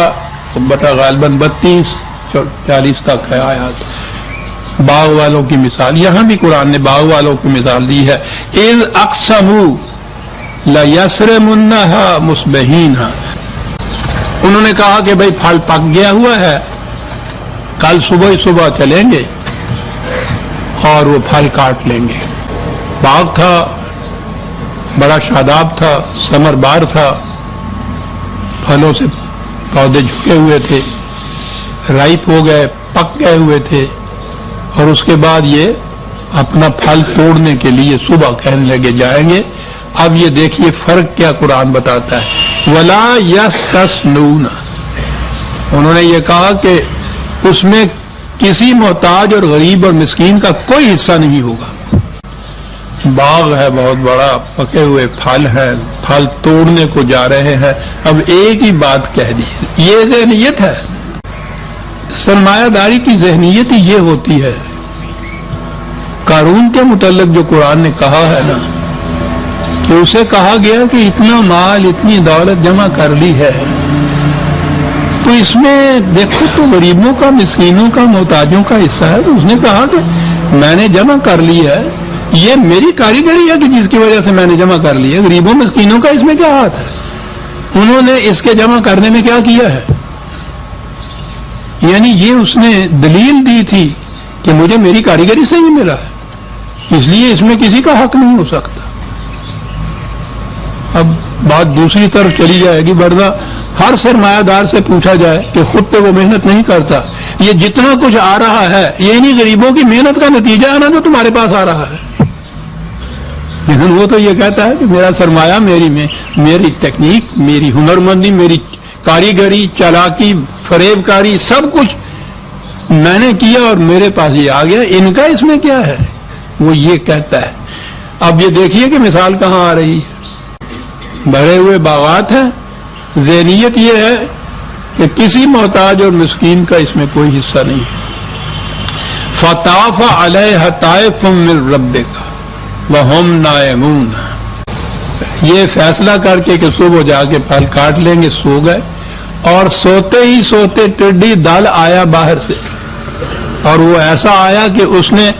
غالباً 32-40 تک ہے آیات، باغ والوں کی مثال۔ یہاں بھی قرآن نے باغ والوں کی مثال دی ہے۔ اِذْ أَقْسَمُوا لَيَسْرِمُنَّهَا مُصْبِحِينَ، انہوں نے کہا کہ بھئی پھل پک گیا ہوا ہے، کل صبح چلیں گے اور وہ پھل کاٹ لیں گے۔ باغ تھا، بڑا شاداب تھا، ثمر بار تھا، پھلوں سے پودے جھکے ہوئے تھے، رائپ ہو گئے، پک گئے ہوئے تھے، اور اس کے بعد یہ اپنا پھل توڑنے کے لیے صبح کہنے لگے جائیں گے۔ اب یہ دیکھیے فرق کیا قرآن بتاتا ہے، وَلَا يَسْتَثْنُونَ، انہوں نے یہ کہا کہ اس میں کسی محتاج اور غریب اور مسکین کا کوئی حصہ نہیں ہوگا۔ باغ ہے بہت بڑا، پکے ہوئے پھل ہیں، پھل توڑنے کو جا رہے ہیں، اب ایک ہی بات کہہ دی۔ یہ ذہنیت ہے، سرمایہ داری کی ذہنیت ہی یہ ہوتی ہے۔ قارون کے متعلق جو قرآن نے کہا ہے نا کہ اسے کہا گیا کہ اتنا مال اتنی دولت جمع کر لی ہے، تو اس میں دیکھو تو غریبوں کا، مسکینوں کا، محتاجوں کا حصہ ہے۔ تو اس نے کہا کہ میں نے جمع کر لی ہے، یہ میری کاریگری ہے کہ جس کی وجہ سے میں نے جمع کر لی ہے، غریبوں مسکینوں کا اس میں کیا ہاتھ ہے؟ انہوں نے اس کے جمع کرنے میں کیا کیا ہے؟ یعنی یہ اس نے دلیل دی تھی کہ مجھے میری کاریگری سے ہی ملا ہے، اس لیے اس میں کسی کا حق نہیں ہو سکتا۔ اب بات دوسری طرف چلی جائے گی، ورنہ ہر سرمایہ دار سے پوچھا جائے کہ خود پہ وہ محنت نہیں کرتا، یہ جتنا کچھ آ رہا ہے یہ انہی غریبوں کی محنت کا نتیجہ ہے نا جو تمہارے پاس آ رہا ہے۔ لیکن وہ تو یہ کہتا ہے کہ میرا سرمایہ، میری تکنیک، میری ہنرمندی، میری کاریگری، چالاکی، فریب کاری، سب کچھ میں نے کیا اور میرے پاس یہ آ گیا، ان کا اس میں کیا ہے؟ وہ یہ کہتا ہے۔ اب یہ دیکھیے کہ مثال کہاں آ رہی ہے، بھرے ہوئے باغات ہیں، ذہنیت یہ ہے کہ کسی محتاج اور مسکین کا اس میں کوئی حصہ نہیں ہے۔ فَطَافَ عَلَيْهَا طَائِفٌ مِّن رَبِّكَ وَهُمْ نَائِمُونَ، یہ فیصلہ کر کے کہ صبح جا کے پھل کاٹ لیں گے، سو گئے، اور سوتے ہی سوتے ٹڈی دل آیا باہر سے، اور وہ ایسا آیا کہ اس نے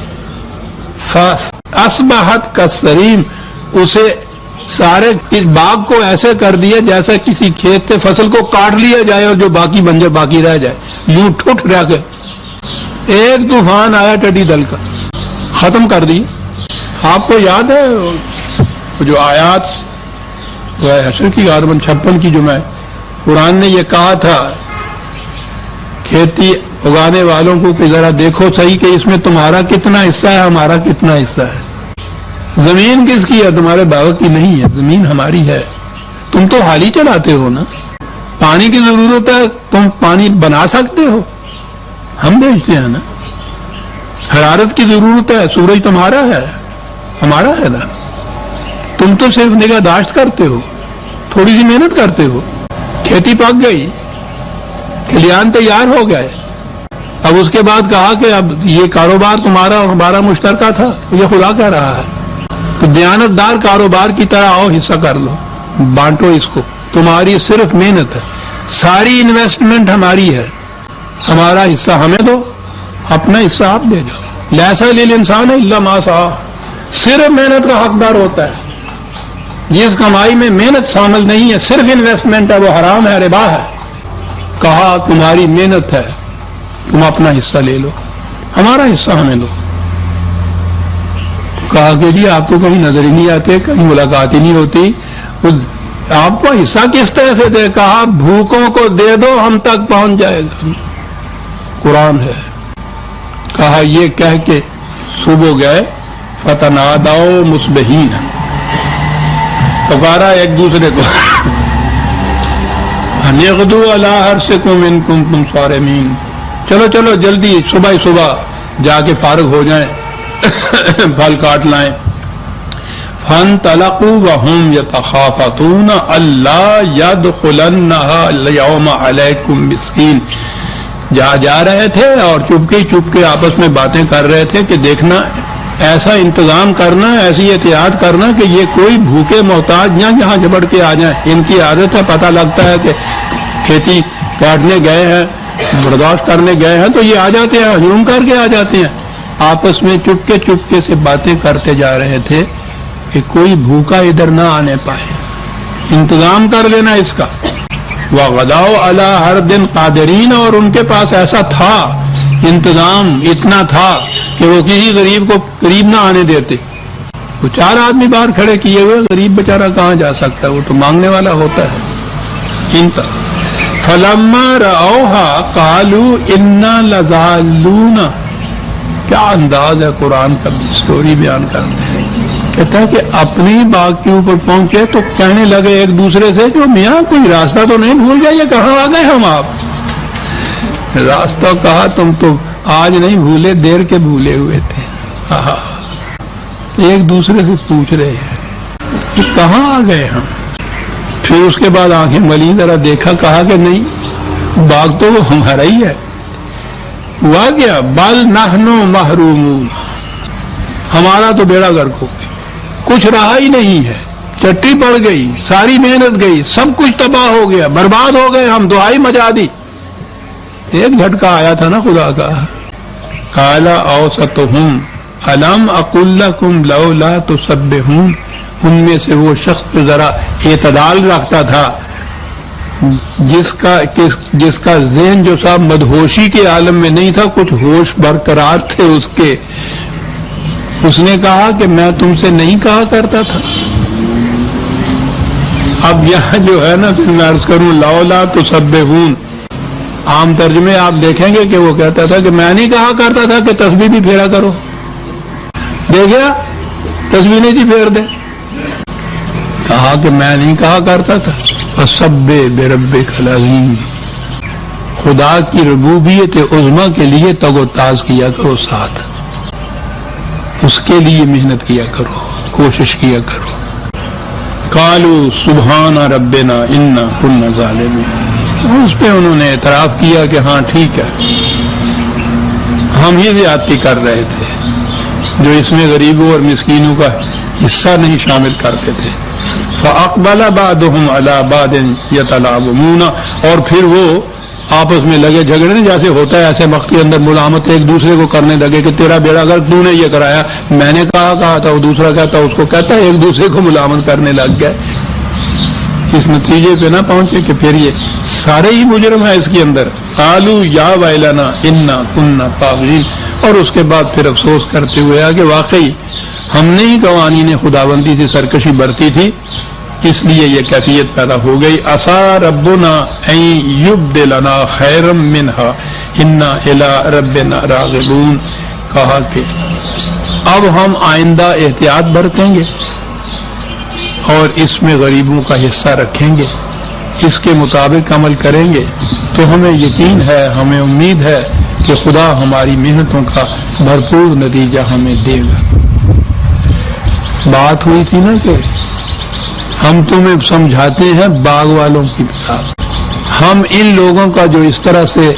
فَأَصْبَحَتْ كَالصَّرِيمِ، اسے سارے باغ کو ایسے کر دیا جیسا کسی کھیت سے فصل کو کاٹ لیا جائے اور جو باقی بن جائے باقی رہ جائے، یوں ٹوٹ رہ کے ایک طوفان آیا ٹڈی دل کا، ختم کر دی۔ آپ کو یاد ہے جو آیات حشر کی غالباً 56 کی جو میں قرآن نے یہ کہا تھا کھیتی اگانے والوں کو کہ ذرا دیکھو صحیح کہ اس میں تمہارا کتنا حصہ ہے، ہمارا کتنا حصہ ہے۔ زمین کس کی ہے؟ تمہارے باغ کی نہیں ہے، زمین ہماری ہے، تم تو حال ہی چلاتے ہو نا، پانی کی ضرورت ہے تم پانی بنا سکتے ہو، ہم بیچتے ہیں نا، حرارت کی ضرورت ہے، سورج تمہارا ہے، ہمارا ہے نا، تم تو صرف نگہداشت کرتے ہو، تھوڑی سی محنت کرتے ہو، کھیتی پک گئی، کھلیان تیار ہو گئے، اب اس کے بعد کہا کہ اب یہ کاروبار تمہارا اور ہمارا مشترکہ تھا، یہ خدا کہہ رہا ہے تو دیانتدار کاروبار کی طرح آؤ، حصہ کر لو، بانٹو اس کو، تمہاری صرف محنت ہے، ساری انویسٹمنٹ ہماری ہے، ہمارا حصہ ہمیں دو، اپنا حصہ آپ دے جاؤ۔ لیسا للانسان الا ما سعی، صرف محنت کا حقدار ہوتا ہے، جس کمائی میں محنت شامل نہیں ہے، صرف انویسٹمنٹ ہے، وہ حرام ہے، ربا ہے۔ کہا تمہاری محنت ہے، تم اپنا حصہ لے لو، ہمارا حصہ ہمیں دو۔ کہا کہ جی آپ تو کہیں نظر ہی نہیں آتے، کہیں ملاقات ہی نہیں ہوتی، آپ کو حصہ کس طرح سے دے؟ کہا بھوکوں کو دے دو، ہم تک پہنچ جائے گا، قرآن ہے۔ کہا یہ کہہ کے صبح گئے، فتنادوا مصبحین، پکارا ایک دوسرے کو، ان اغدوا علی حرثکم ان کنتم صارمین، چلو چلو جلدی صبح ہی صبح جا کے فارغ ہو جائیں، پھل کاٹ لائیں۔ فانطلقوا وهم يتخافتون الا يدخلنها اليوم عليكم مسكين، جا رہے تھے اور چپکے آپس میں باتیں کر رہے تھے کہ دیکھنا، ایسا انتظام کرنا، ایسی احتیاط کرنا کہ یہ کوئی بھوکے محتاج یہاں جبڑ کے آ جائیں۔ ان کی عادت ہے، پتہ لگتا ہے کہ کھیتی کاٹنے گئے ہیں، برداشت کرنے گئے ہیں تو یہ آ جاتے ہیں، ہجوم کر کے آ جاتے ہیں۔ آپس میں چپکے سے باتیں کرتے جا رہے تھے کہ کوئی بھوکا ادھر نہ آنے پائے، انتظام کر لینا اس کا۔ وغداؤ علی حرد قادرین، اور ان کے پاس ایسا تھا انتظام، اتنا تھا کہ وہ کسی غریب کو قریب نہ آنے دیتے۔ وہ 4 آدمی باہر کھڑے کیے ہوئے، غریب بیچارہ کہاں جا سکتا ہے، وہ تو مانگنے والا ہوتا ہے۔ فلما رأوها قالوا انا لضالون، کیا انداز ہے قرآن کا سٹوری بیان کرنے ہے۔ کہتا ہے کہ اپنی باغ کے اوپر پہنچے تو کہنے لگے ایک دوسرے سے کہ میاں کوئی راستہ تو نہیں بھول گئے، یہ کہاں آ گئے ہم آپ؟ راستہ کہا تم تو آج نہیں بھولے، دیر کے بھولے ہوئے تھے۔ ایک دوسرے سے پوچھ رہے ہیں کہ کہاں آ گئے ہم۔ پھر اس کے بعد آنکھیں ملی، ذرا دیکھا، کہا کہ نہیں، باغ تو وہ ہمارا ہی ہے۔ ہوا کیا؟ بل نحن محرومون، ہمارا تو بیڑا غرق ہو گیا، کچھ رہا ہی نہیں ہے، چٹی پڑ گئی، ساری محنت گئی، سب کچھ تباہ ہو گیا، برباد ہو گئے ہم، دعائی مچا دی۔ ایک جھٹکا آیا تھا نا خدا کا۔ قال اوسطهم الم اقل لكم لولا تسبحون، ان میں سے وہ شخص جو ذرا اعتدال رکھتا تھا، جس کا ذہن جو صاحب مدہوشی کے عالم میں نہیں تھا، کچھ ہوش برقرار تھے اس کے، اس نے کہا کہ میں تم سے نہیں کہا کرتا تھا۔ اب یہاں جو ہے نا، پھر میں عرض کروں لولا تسبحون، عام ترجمے آپ دیکھیں گے کہ وہ کہتا تھا کہ میں نہیں کہا کرتا تھا کہ تسبیح بھی پھیرا کرو، دیکھا تسبیح نہیں تھی پھیر دے، کہا کہ میں نہیں کہا کرتا تھا۔ فسبح بربک العظیم، خدا کی ربوبیت عظمیٰ کے لیے تگ و تاز کیا کرو، ساتھ اس کے لیے محنت کیا کرو، کوشش کیا کرو۔ قالوا سبحان ربنا انا كنا ظالمین، اس پہ انہوں نے اعتراف کیا کہ ہاں ٹھیک ہے، ہم ہی زیادتی کر رہے تھے جو اس میں غریبوں اور مسکینوں کا حصہ نہیں شامل کرتے تھے۔ فاقبل بعضهم على بعض يتلاومون، اور پھر وہ آپس میں لگے جھگڑنے، جیسے ہوتا ہے ایسے وقت کے اندر ملامت ایک دوسرے کو کرنے لگے کہ تیرا بیڑا غرق، تو نے یہ کرایا، میں نے کہا تھا، وہ دوسرا کہتا اس کو کہتا ہے، ایک دوسرے کو ملامت کرنے لگ گئے۔ اس نتیجے پہ نہ پہنچے کہ پھر یہ سارے ہی مجرم ہیں اس کے اندر۔ قالوا یا ویلنا انا كنا طاغین، اور اس کے بعد پھر افسوس کرتے ہوئے کہ واقعی ہم نے ہی قوانین خداوندی سے سرکشی برتی تھی، اس لیے یہ کیفیت پیدا ہو گئی۔ عسى ربنا ان يبدلنا خيرا منها انا الى ربنا راغبون، کہا کہ اب ہم آئندہ احتیاط برتیں گے اور اس میں غریبوں کا حصہ رکھیں گے، اس کے مطابق عمل کریں گے، تو ہمیں یقین ہے، ہمیں امید ہے کہ خدا ہماری محنتوں کا بھرپور نتیجہ ہمیں دے گا۔ بات ہوئی تھی نا کہ ہم تمہیں سمجھاتے ہیں باغ والوں کی طرح، ہم ان لوگوں کا جو اس طرح سے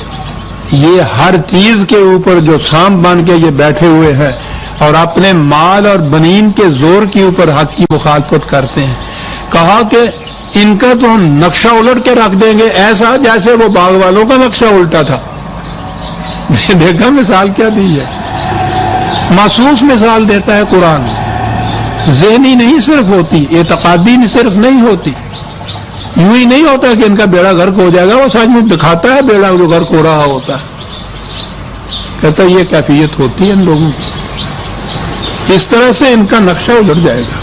یہ ہر چیز کے اوپر جو سانپ بن کے یہ بیٹھے ہوئے ہیں اور اپنے مال اور بنین کے زور کے اوپر حق کی مخالفت کرتے ہیں، کہا کہ ان کا تو ہم نقشہ الٹ کے رکھ دیں گے ایسا جیسے وہ باغ والوں کا نقشہ الٹا تھا۔ دیکھا مثال کیا دی ہے، محسوس مثال دیتا ہے قرآن، ذہنی نہیں صرف ہوتی، اعتقادی صرف نہیں ہوتی، یوں ہی نہیں ہوتا کہ ان کا بیڑا غرق ہو جائے گا، وہ سچ میں دکھاتا ہے بیڑا جو غرق ہو رہا ہوتا ہے، کہتا ہے یہ کیفیت ہوتی ہے ان لوگوں کی، اس طرح سے ان کا نقشہ الٹ جائے گا۔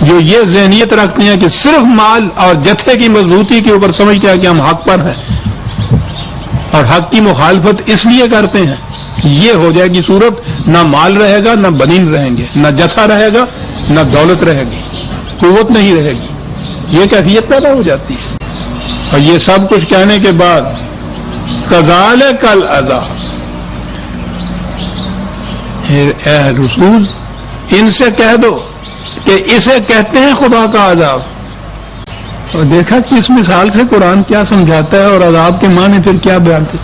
جو یہ ذہنیت رکھتے ہیں کہ صرف مال اور جتھے کی مضبوطی کے اوپر سمجھتے ہیں کہ ہم حق پر ہیں اور حق کی مخالفت اس لیے کرتے ہیں، یہ ہو جائے گی صورت، نہ مال رہے گا، نہ بنین رہیں گے، نہ جتھا رہے گا، نہ دولت رہے گی، قوت نہیں رہے گی، یہ کیفیت پیدا ہو جاتی ہے۔ اور یہ سب کچھ کہنے کے بعد کذالک العذاب، اے رسول ان سے کہہ دو کہ اسے کہتے ہیں خدا کا عذاب۔ اور دیکھا کہ اس مثال سے قرآن کیا سمجھاتا ہے اور عذاب کے معنی پھر کیا بیان تھے۔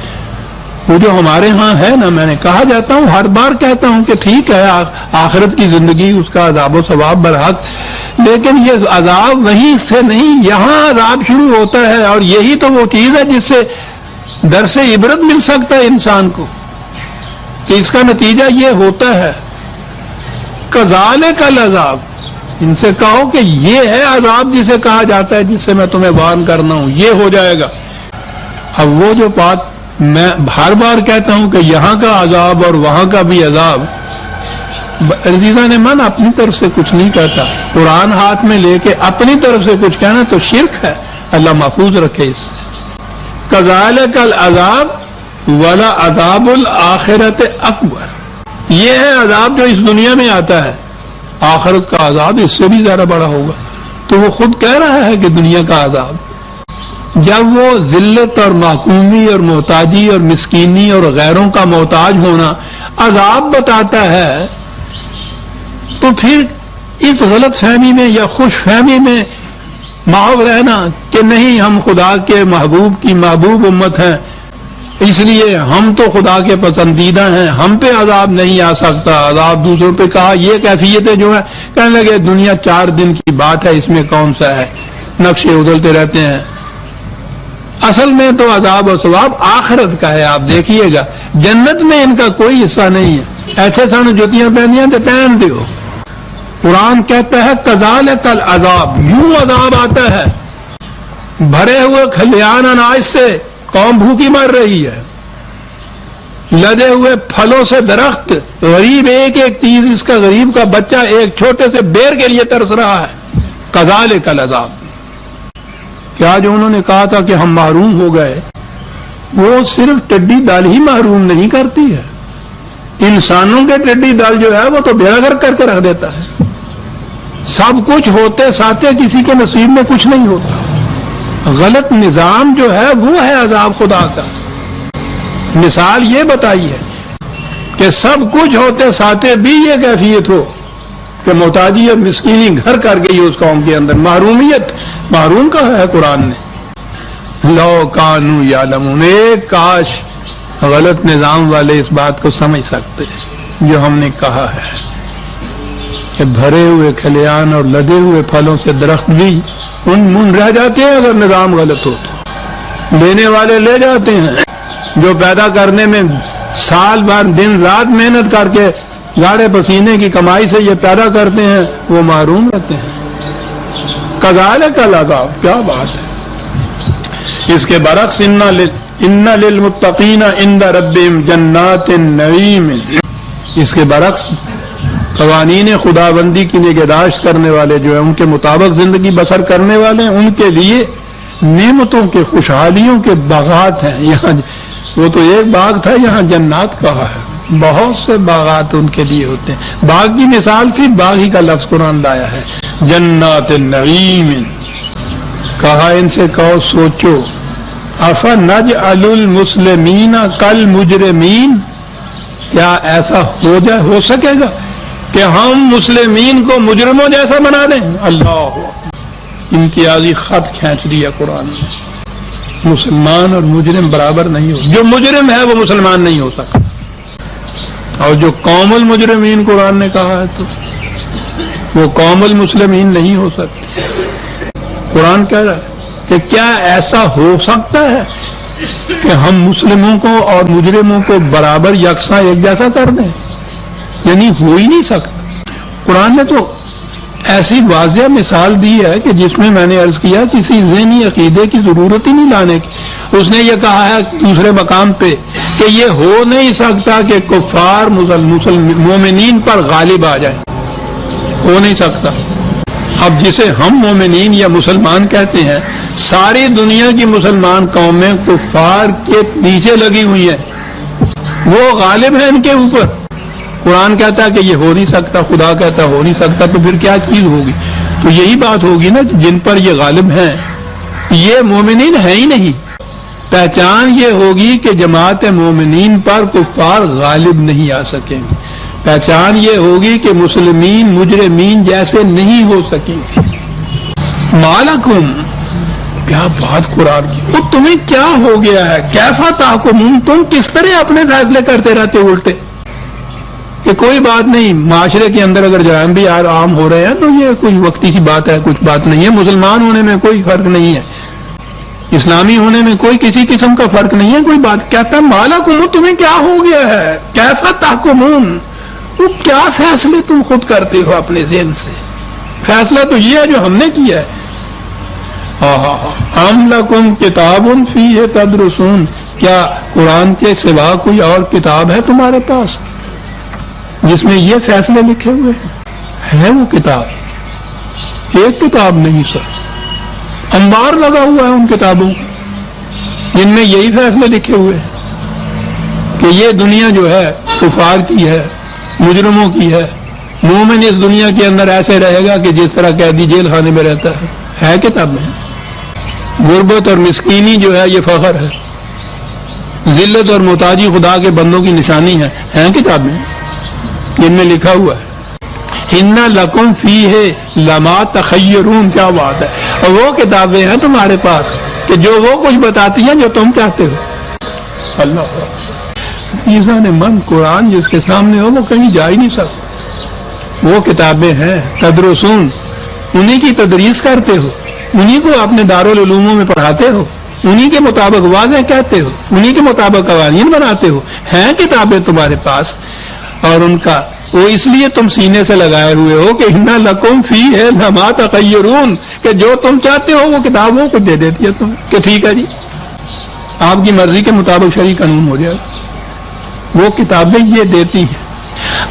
وہ جو ہمارے ہاں ہے نا، میں نے کہا جاتا ہوں، ہر بار کہتا ہوں کہ ٹھیک ہے آخرت کی زندگی اس کا عذاب و ثواب برحق، لیکن یہ عذاب وہیں سے نہیں، یہاں عذاب شروع ہوتا ہے، اور یہی تو وہ چیز ہے جس سے درس عبرت مل سکتا ہے انسان کو کہ اس کا نتیجہ یہ ہوتا ہے۔ کذالک العذاب، ان سے کہو کہ یہ ہے عذاب جسے کہا جاتا ہے، جس سے میں تمہیں وارن کرنا ہوں، یہ ہو جائے گا۔ اب وہ جو بات میں ہر بار کہتا ہوں کہ یہاں کا عذاب اور وہاں کا بھی عذاب، عزیزہ نے من اپنی طرف سے کچھ نہیں کہتا، قرآن ہاتھ میں لے کے اپنی طرف سے کچھ کہنا تو شرک ہے، اللہ محفوظ رکھے اس سے۔ کذالک العذاب ولعذاب الآخرۃ اکبر، یہ ہے عذاب جو اس دنیا میں آتا ہے، آخرت کا عذاب اس سے بھی زیادہ بڑا ہوگا۔ تو وہ خود کہہ رہا ہے کہ دنیا کا عذاب، جب وہ ذلت اور محکومی اور محتاجی اور مسکینی اور غیروں کا محتاج ہونا عذاب بتاتا ہے، تو پھر اس غلط فہمی میں یا خوش فہمی میں محو رہنا کہ نہیں ہم خدا کے محبوب کی محبوب امت ہیں، اس لیے ہم تو خدا کے پسندیدہ ہیں، ہم پہ عذاب نہیں آ سکتا، عذاب دوسروں پہ، کہا یہ کیفیتیں جو ہے، کہنے لگے دنیا 4 دن کی بات ہے، اس میں کون سا ہے، نقشے ادلتے رہتے ہیں۔ اصل میں تو عذاب و ثواب آخرت کا ہے، آپ دیکھیے گا جنت میں ان کا کوئی حصہ نہیں ہے، ایسے سن جوتیاں پہنیاں تو پہن دیو۔ قرآن کہتا ہے کذالک العذاب، یوں عذاب آتا ہے، بھرے ہوئے کھلیان اناج سے قوم بھوکی مر رہی ہے، لدے ہوئے پھلوں سے درخت، غریب ایک ایک چیز، اس کا غریب کا بچہ ایک چھوٹے سے بیر کے لیے ترس رہا ہے۔ کذالک العذاب، کیا جو انہوں نے کہا تھا کہ ہم محروم ہو گئے، وہ صرف ٹڈی دل ہی محروم نہیں کرتی ہے، انسانوں کے ٹڈی دل جو ہے وہ تو بیڑا غرق کر کے رکھ دیتا ہے۔ سب کچھ ہوتے ساتھ کسی کے نصیب میں کچھ نہیں ہوتا، غلط نظام جو ہے وہ ہے عذاب خدا کا۔ مثال یہ بتائی ہے کہ سب کچھ ہوتے ساتھ بھی یہ کیفیت ہو کہ محتاجی اور مسکینی گھر کر گئی اس قوم کے اندر، محرومیت، محروم کہا ہے قرآن نے۔ لو کانوا یعلمون، ایک کاش غلط نظام والے اس بات کو سمجھ سکتے جو ہم نے کہا ہے کہ بھرے ہوئے کھلیان اور لدے ہوئے پھلوں سے درخت بھی من رہ جاتے ہیں اگر نظام غلط ہو تو، لینے والے لے جاتے ہیں، جو پیدا کرنے میں سال بھر دن رات محنت کر کے گاڑے پسینے کی کمائی سے یہ پیدا کرتے ہیں، وہ محروم رہتے ہیں۔ کذالک العذاب، کیا بات ہے۔ اس کے برعکس ان للمتقین عند ربہم جنات النعیم، اس کے برعکس قوانین خدا بندی کی نگہداشت کرنے والے جو ہیں، ان کے مطابق زندگی بسر کرنے والے ہیں، ان کے لیے نعمتوں کے، خوشحالیوں کے باغات ہیں۔ یہاں وہ تو ایک باغ تھا، یہاں جنات کہا ہے، بہت سے باغات ان کے لیے ہوتے ہیں۔ باغ کی مثال تھی، باغ ہی کا لفظ قرآن لایا ہے، جنات النعیم۔ کہا ان سے کہو سوچو، افنجعل المسلمین کالمجرمین، کیا ایسا ہو سکے گا کہ ہم مسلمین کو مجرموں جیسا بنا دیں؟ اللہ امتیازی خط کھینچ دیا قرآن نے. مسلمان اور مجرم برابر نہیں ہو. جو مجرم ہے وہ مسلمان نہیں ہو سکتا. اور جو قوم المجرمین قرآن نے کہا ہے تو وہ قوم المسلمین نہیں ہو سکتی. قرآن کہہ رہا ہے کہ کیا ایسا ہو سکتا ہے کہ ہم مسلموں کو اور مجرموں کو برابر یکساں ایک جیسا کر دیں؟ یعنی ہو ہی نہیں سکتا. قرآن نے تو ایسی واضح مثال دی ہے کہ جس میں میں نے عرض کیا کسی ذہنی عقیدے کی ضرورت ہی نہیں لانے کی. اس نے یہ کہا ہے دوسرے مقام پہ کہ یہ ہو نہیں سکتا کہ کفار مومنین پر غالب آ جائیں. ہو نہیں سکتا. اب جسے ہم مومنین یا مسلمان کہتے ہیں، ساری دنیا کی مسلمان قومیں کفار کے پیچھے لگی ہوئی ہیں، وہ غالب ہیں ان کے اوپر. قرآن کہتا ہے کہ یہ ہو نہیں سکتا، خدا کہتا ہو نہیں سکتا، تو پھر کیا چیز ہوگی؟ تو یہی بات ہوگی نا جن پر یہ غالب ہیں یہ مومنین ہیں ہی نہیں. پہچان یہ ہوگی کہ جماعت مومنین پر کفار غالب نہیں آ سکیں گے. پہچان یہ ہوگی کہ مسلمین مجرمین جیسے نہیں ہو سکیں گے. مالکم، کیا بات قرآن کی. وہ تمہیں کیا ہو گیا ہے؟ کیفا تحکمون، تم کس طرح اپنے فیصلے کرتے رہتے الٹے کہ کوئی بات نہیں. معاشرے کے اندر اگر جرائم بھی عام ہو رہے ہیں تو یہ کوئی وقتی سی بات ہے، کچھ بات نہیں ہے. مسلمان ہونے میں کوئی فرق نہیں ہے، اسلامی ہونے میں کوئی کسی قسم کا فرق نہیں ہے. کوئی بات کہتا مالکم، تمہیں کیا ہو گیا ہے؟ کیفا تحکمون، وہ کیا فیصلے تم خود کرتے ہو اپنے ذہن سے؟ فیصلہ تو یہ ہے جو ہم نے کیا ہے. ام لکم کتاب فیہ تدرسون، کیا قرآن کے سوا کوئی اور کتاب ہے تمہارے پاس جس میں یہ فیصلے لکھے ہوئے ہیں؟ ہے وہ کتاب؟ ایک کتاب نہیں سر، انبار لگا ہوا ہے ان کتابوں جن میں یہی فیصلے لکھے ہوئے ہیں کہ یہ دنیا جو ہے کفار کی ہے، مجرموں کی ہے. مومن اس دنیا کے اندر ایسے رہے گا کہ جس طرح قیدی جیل خانے میں رہتا ہے کتاب میں. غربت اور مسکینی جو ہے یہ فخر ہے، ذلت اور محتاجی خدا کے بندوں کی نشانی ہے کتاب میں جن میں لکھا ہوا ہے ان لکم فیہ لما تخیرون. کیا بات ہے. اور وہ کتابیں ہیں تمہارے پاس کہ جو وہ کچھ بتاتی ہیں جو تم چاہتے ہو. اللہ ایزان من، قرآن جس کے سامنے ہو وہ کہیں جا ہی نہیں سکتا. وہ کتابیں ہیں تدرسون، انہی کی تدریس کرتے ہو، انہی کو اپنے دارالعلوموں میں پڑھاتے ہو، انہی کے مطابق واضح کہتے ہو، انہی کے مطابق قوانین بناتے ہو. ہیں کتابیں تمہارے پاس، اور ان کا وہ اس لیے تم سینے سے لگائے ہوئے ہو کہ ان لکم فیہ لما تخیرون، کہ جو تم چاہتے ہو وہ کتابوں کو دے دیتی ہے تم کہ ٹھیک ہے جی آپ کی مرضی کے مطابق شرعی قانون ہو جائے. وہ کتابیں یہ دیتی ہیں.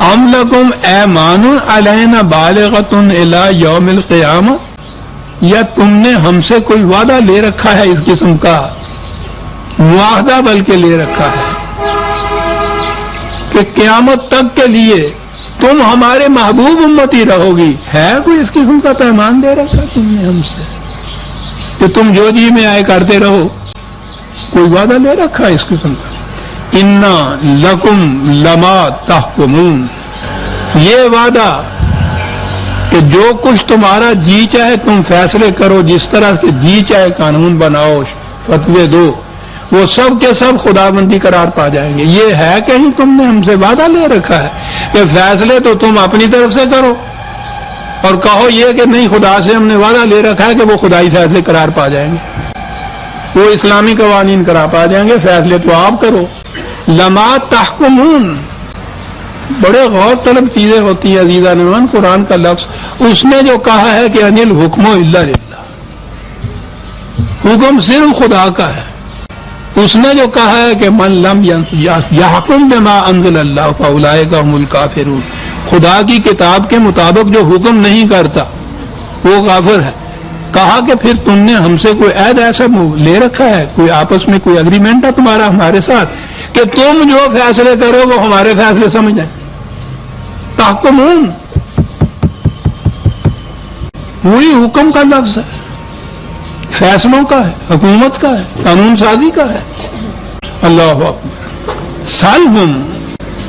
ام لکم ایمان علینا بالغۃ الی یوم القیامہ، یا تم نے ہم سے کوئی وعدہ لے رکھا ہے اس قسم کا، معاہدہ بلکہ لے رکھا ہے کہ قیامت تک کے لیے تم ہمارے محبوب امتی رہو گی. ہے کوئی اس قسم کا پیمان دے رکھا تم نے ہم سے کہ تم جو جی میں آئے کرتے رہو؟ کوئی وعدہ لے رکھا ہے اس قسم کا؟ انا لکم لما تحکمون، یہ وعدہ کہ جو کچھ تمہارا جی چاہے تم فیصلے کرو، جس طرح کے جی چاہے قانون بناؤ، فتوے دو، وہ سب کے سب خداوندی قرار پا جائیں گے. یہ ہے کہیں تم نے ہم سے وعدہ لے رکھا ہے کہ فیصلے تو تم اپنی طرف سے کرو اور کہو یہ کہ نہیں خدا سے ہم نے وعدہ لے رکھا ہے کہ وہ خدائی فیصلے قرار پا جائیں گے، وہ اسلامی قوانین قرار پا جائیں گے، فیصلے تو آپ کرو. لما تحکمون، بڑے غور طلب چیزیں ہوتی ہیں عزیزان من. قرآن کا لفظ اس نے جو کہا ہے کہ انل حکم الا للہ، حکم صرف خدا کا ہے. اس نے جو کہا ہے کہ من لم یحکم بما انزل اللہ فاولئک هم الکافرون، خدا کی کتاب کے مطابق جو حکم نہیں کرتا وہ کافر ہے. کہا کہ پھر تم نے ہم سے کوئی عہد ایسا لے رکھا ہے، کوئی آپس میں کوئی اگریمنٹ ہے تمہارا ہمارے ساتھ کہ تم جو فیصلے کرو وہ ہمارے فیصلے سمجھ جائیں؟ تحکمون وہی حکم کا لفظ ہے، فیصلوں کا ہے، حکومت کا ہے، قانون سازی کا ہے. اللہ اکبر. سالہم،